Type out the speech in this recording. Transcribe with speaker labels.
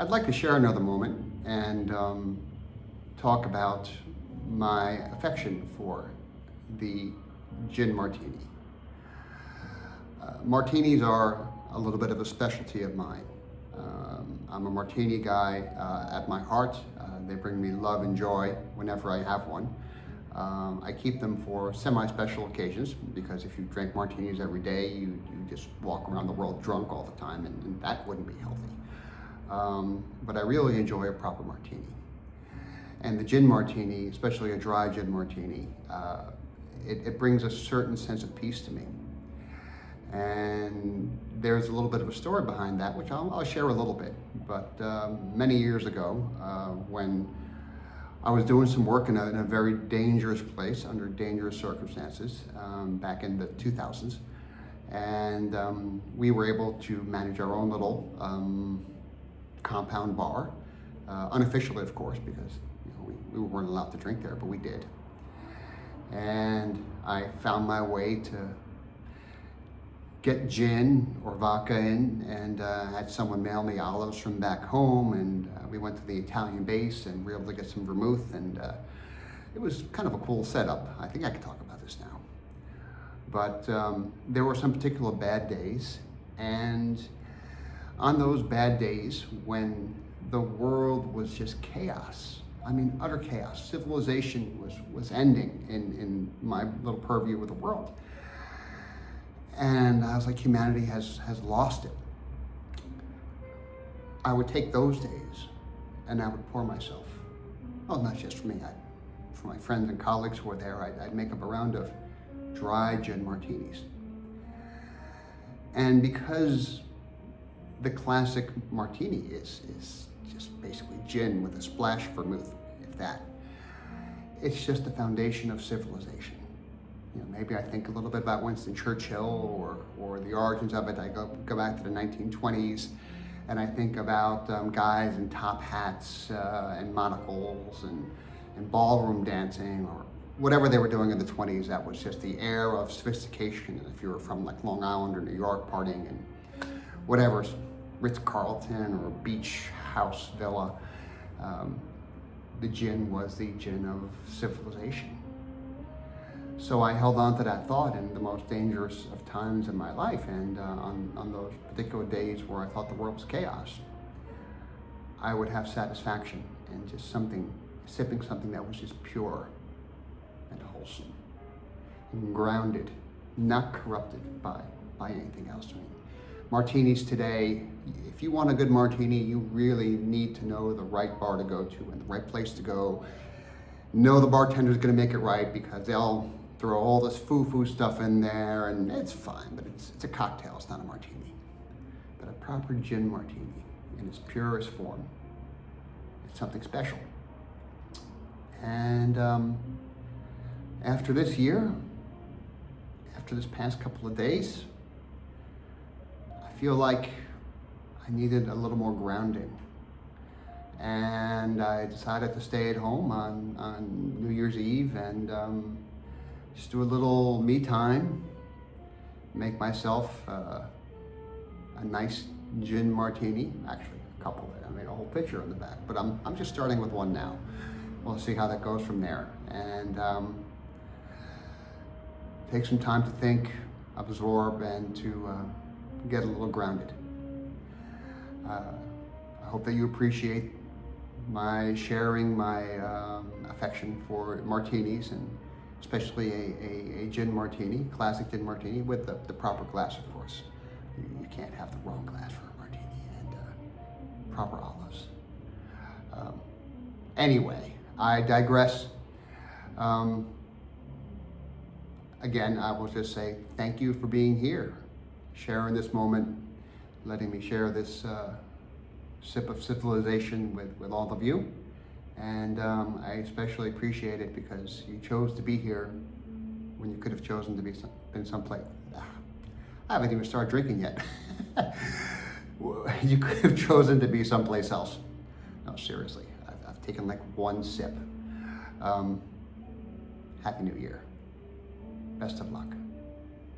Speaker 1: I'd like to share another moment and talk about my affection for the gin martini. Martinis are a little bit of a specialty of mine. I'm a martini guy at my heart. They bring me love and joy whenever I have one. I keep them for semi-special occasions because if you drink martinis every day, you just walk around the world drunk all the time, and that wouldn't be healthy. But I really enjoy a proper martini. And the gin martini, especially a dry gin martini, it brings a certain sense of peace to me. And there's a little bit of a story behind that, which I'll share a little bit. But many years ago, when I was doing some work in a very dangerous place under dangerous circumstances back in the 2000s, and we were able to manage our own little compound bar, unofficially, of course, because we weren't allowed to drink there, but we did. And I found my way to get gin or vodka in, and had someone mail me olives from back home, and we went to the Italian base and we were able to get some vermouth, and it was kind of a cool setup. I think I can talk about this now. But there were some particular bad days, and on those bad days when the world was just chaos, I mean utter chaos, civilization was ending in my little purview of the world. And I was like, humanity has lost it. I would take those days and I would pour myself, well, not just for me, for my friends and colleagues who were there, I'd make up a round of dry gin martinis. And because the classic martini is just basically gin with a splash of vermouth, if that, it's just the foundation of civilization. Maybe I think a little bit about Winston Churchill or the origins of it. I go back to the 1920s, and I think about guys in top hats and monocles and ballroom dancing or whatever they were doing in the 20s. That was just the air of sophistication. And if you were from like Long Island or New York, partying in whatever, Ritz-Carlton or beach house villa, the gin was the gin of civilization. So I held on to that thought in the most dangerous of times in my life, and on those particular days where I thought the world was chaos, I would have satisfaction in just sipping something that was just pure and wholesome and grounded, not corrupted by anything else. I mean, martinis today, if you want a good martini, you really need to know the right bar to go to and the right place to go. Know the bartender's gonna make it right, because they'll throw all this foo-foo stuff in there, and it's fine, but it's a cocktail, it's not a martini. But a proper gin martini, in its purest form, it's something special. And after this year, after this past couple of days, I feel like I needed a little more grounding. And I decided to stay at home on New Year's Eve and just do a little me time, make myself a nice gin martini, actually a couple. I made a whole picture on the back, but I'm just starting with one now. We'll see how that goes from there. And take some time to think, absorb, and to get a little grounded. I hope that you appreciate my sharing my affection for martinis, and especially a gin martini, classic gin martini with the proper glass, of course. You can't have the wrong glass for a martini, and proper olives. Anyway, I digress. Again, I will just say thank you for being here, sharing this moment, letting me share this sip of civilization with all of you. And I especially appreciate it because you chose to be here when you could have chosen to been someplace. I haven't even started drinking yet. You could have chosen to be someplace else. No, seriously, I've taken like one sip. Happy New Year. Best of luck.